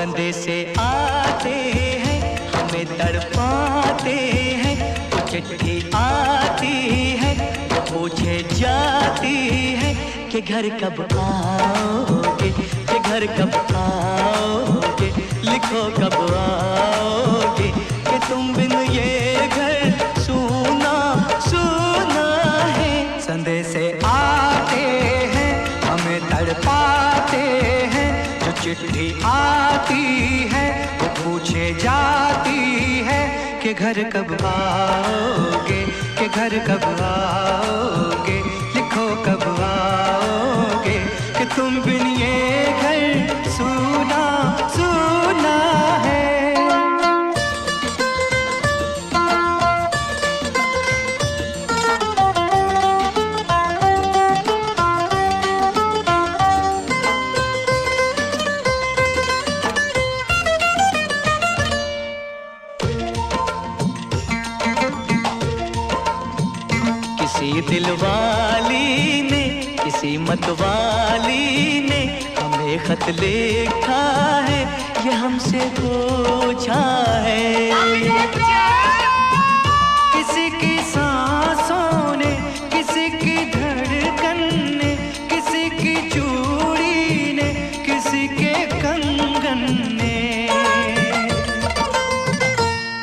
संदेशे आते हैं हमें तड़पाते हैं, वो चिट्ठी आती है वो पूछे जाती है कि घर कब आओगे, कि घर कब आओगे, लिखो कब आओगे, कि तुम बिन ये घर सूना सूना है। संदेशे आते हैं हमें तड़पाते हैं, जो चिट्ठी आती है वो पूछे जाती है कि घर कब आओगे, कि घर कब आओगे, लिखो कब आओगे, कि तुम बिन ये घर सूना सूना है। किसी दिलवाली ने किसी मतवाली ने हमें खत लिखा है, ये हमसे पूछा है। किसी की सांसों ने, किसी की धड़कन ने, किसी की चूड़ी ने, किसी के कंगन ने,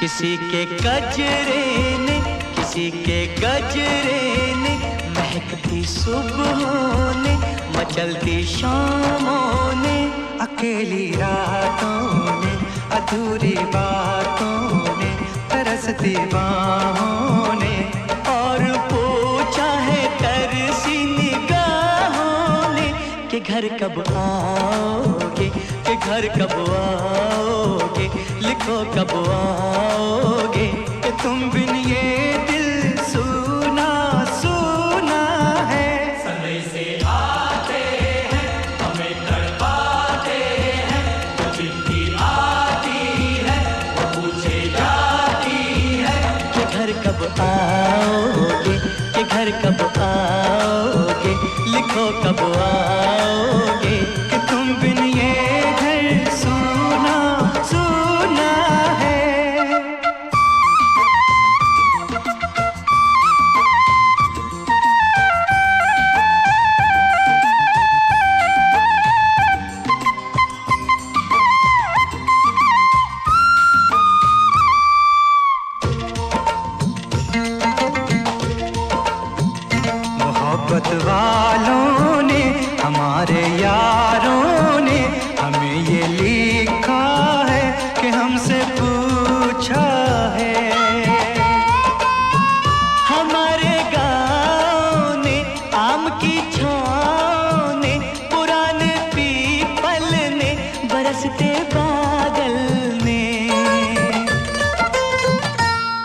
किसी के गजरे ने, किसी के गजरे ने, महकती सुबहों ने, मचलती शामों ने, अकेली रातों ने, अधूरी बातों ने, तरसती बाहों ने, और पूछा है तरसी निगाहों ने कि घर कब आओगे, कि घर कब आओगे, लिखो कब आओगे, कि तुम बिन ये दिल सूना सूना है। संदेशे आते हैं हमें तड़पाते हैं, जो चिट्ठी आती है वो पूछे जाती है कि घर कब आओगे, कि घर कब आओगे, लिखो कब आओगे, कि तुम बिन ये घर सूना सूना है। मोहब्बत वालों ने, हमारे यारों ने हमें ये लिखा है कि हमसे पूछा है। हमारे गाँव ने, आम की छाँव ने, पुराने पीपल ने, बरसते बादल ने,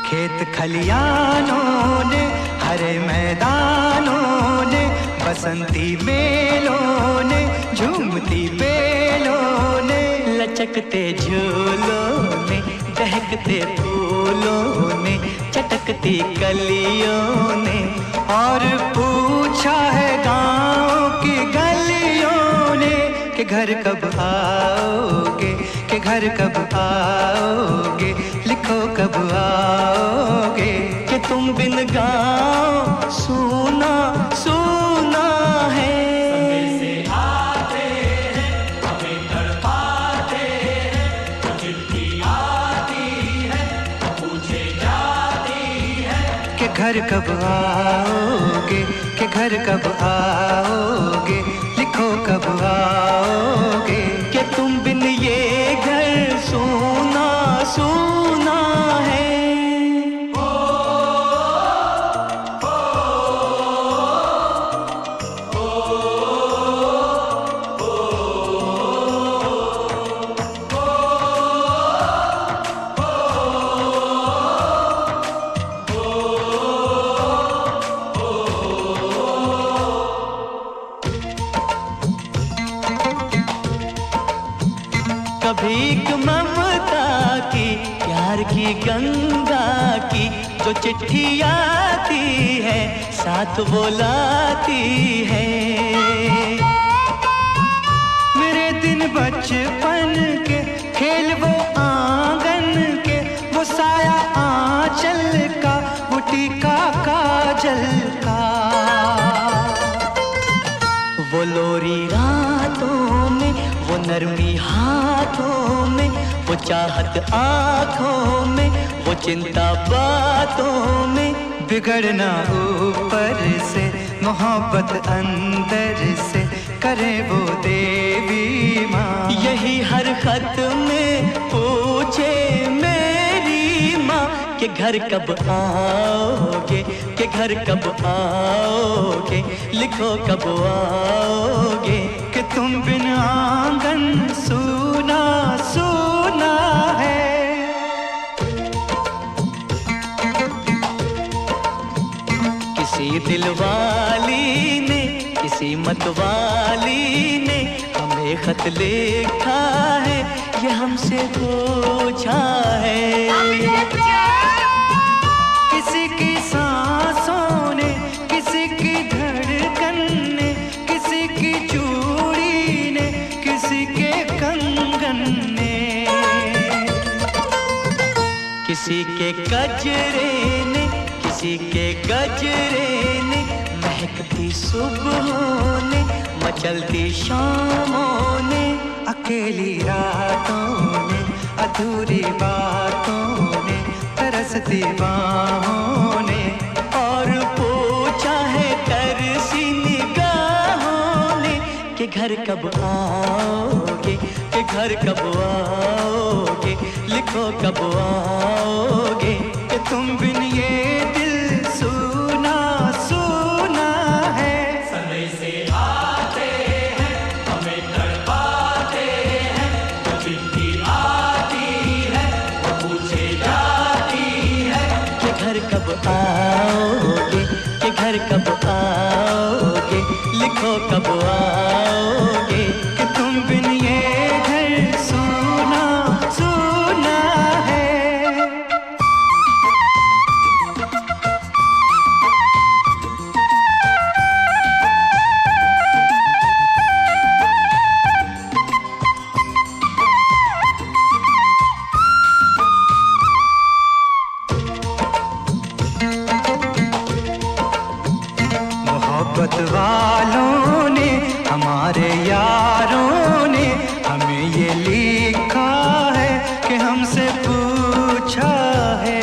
खेत खलियानों ने, हरे मैदानों ने, बसंती मेलों ने, झूमती बेलों ने, लचकते झूलों ने, दहकते फूलों ने, चटकती कलियों ने, और पूछा है गाँव की गलियों ने कि घर कब आओगे, कि घर कब आओगे, लिखो कब आओगे, कि तुम बिन गाँव सूना सूना है। संदेशे आते हैं हमें तड़पाते हैं, जो चिट्ठी आती है वो पूछे जाती है कि घर कब आओगे, कि घर कब आओगे, लिखो कब आओगे, कि तुम बिन ये घर सूना सूना है। कभी एक ममता की, प्यार की गंगा की, जो चिट्ठी आती है साथ वो लाती है। मेरे दिन बचपन के खेल वो आंगन के, वो साया आंचल का, वो टीका काजल का। वो लोरी रातों में, वो नरमी हाथों में, वो चाहत आँखों में, वो चिंता बातों में। बिगड़ना ऊपर से, मोहब्बत अंदर से, करे वो देवी माँ। यही हर खत में पूछे मेरी माँ कि घर कब आओगे, कि घर कब आओगे, लिखो कब आओगे। कि तुम बिन आंगन सूना सूना है। किसी दिलवाली ने, किसी मतवाली ने हमें खत लिखा है, ये हमसे पूछा है। किसी की सांसों ने, किसी की धड़कन ने, किसी की चूड़ी ने, किसी के कंगन ने, किसी के गजरे ने, किसी के गजरे ने, महकती सुबहों ने, मचलती शामों ने, अकेली रातों ने, अधूरी बातों ने, तरसती बाहों ने, और पूछा है तरसी निगाहों ने कि घर कब आओगे, कि घर कब आओगे, लिखो कब आओगे। कि तुम बिन ये दिल सूना सूना है। समय से आते हैं, हमें तड़पाते हैं, वो चिट्ठी आती है, वो पूछे जाती है कि घर कब आओगे, कि घर कब आओगे, लिखो कब आओगे। कि तुम बिन ये घर सूना सूना है। मोहब्बत वालों ने, हमारे यारों ने हमें ये लिखा है कि हमसे पूछा है।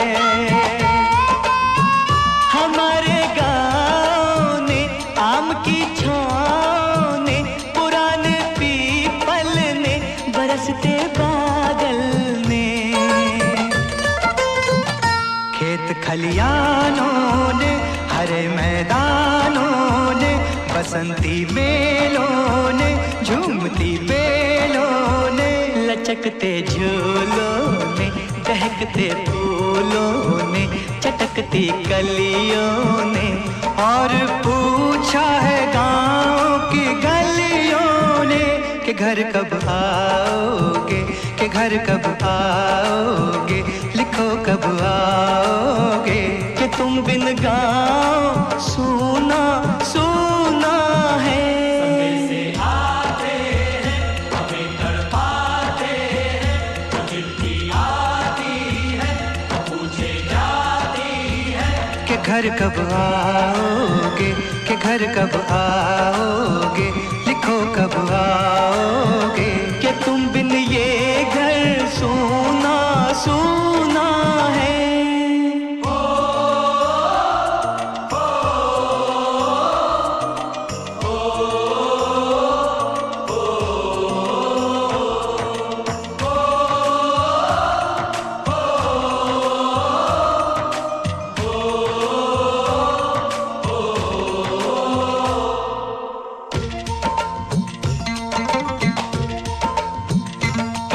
हमारे गाँव ने, आम की छाँव ने, पुराने पीपल ने, बरसते बादल ने, खेत खलियानों ने, हरे मैदानों ने, बसंती मेलों ने, झूमती बेलों ने, लचकते झूलों ने, दहकते फूलों ने, चटकती कलियों ने, और पूछा है गाँव की गलियों ने कि घर कब आओगे, कि घर कब आओगे, लिखो कब आओगे। कि तुम बिन गाँव सूना सूना है। समय से आते हैं, हमें तड़पाते हैं, वो चिट्ठी आती है, वो पूछे जाती है कि घर कब आओगे, कि घर कब आओगे, लिखो कब आओगे। कि तुम बिन ये घर सूना सूना है।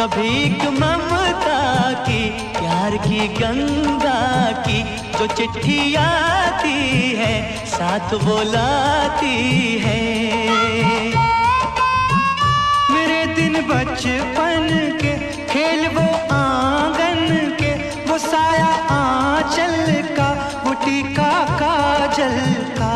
कभी एक ममता की, प्यार की गंगा की, जो चिट्ठी आती है, साथ वो लाती है। मेरे दिन बचपन के, खेल वो आंगन के, वो साया आंचल का, वो टीका काजल का।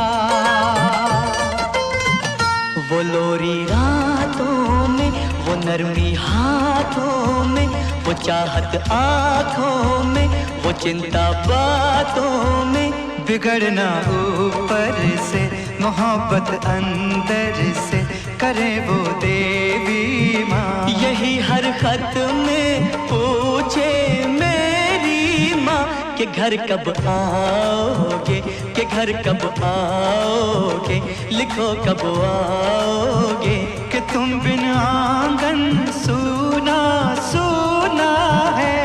वो लोरी रातों में, वो नरमी हाथ हाथों में, वो चाहत आँखों में, वो चिंता बातों में। बिगड़ना ऊपर से, मोहब्बत अंदर से, करे वो देवी माँ। यही हर खत में पूछे मेरी माँ कि घर कब आओगे, कि घर कब आओगे, लिखो कब आओगे। कि तुम बिन आंगन सूना सूना है।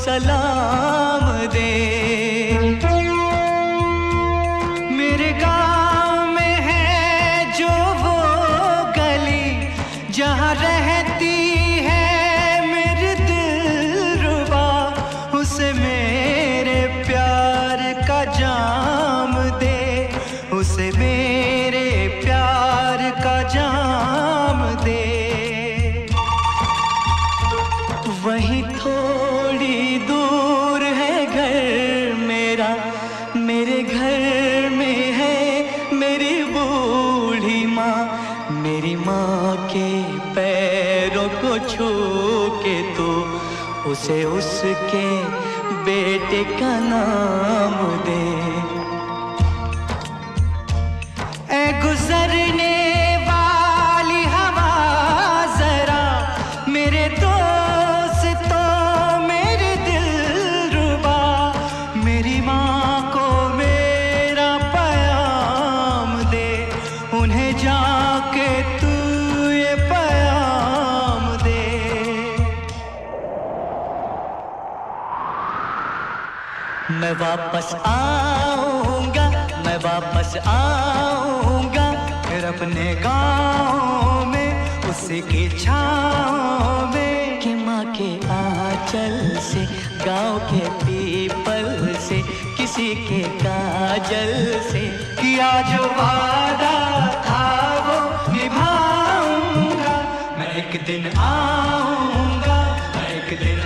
सलाम दे। मेरे गाँव में है जो वो गली जहाँ रहती है मेरी दिलरुबा, उसे मेरे प्यार का जाम दे, उसे मेरे प्यार का जाम दे। वही थोड़ी दूर है घर मेरा, मेरे घर में है मेरी बूढ़ी माँ। मेरी माँ के पैरों को छू के तो उसे उसके बेटे का नाम दे। ऐ गुजरने वाली हवा जरा मेरे जाके तू ये पैगाम दे। मैं वापस आऊंगा, मैं वापस आऊंगा, फिर अपने गाँव में उसी की छाँव में। कि माँ के आंचल से, गाँव के पीपल से, किसी के काजल से किया जो वादा था वो निभाऊंगा। मैं एक दिन आऊंगा, मैं एक दिन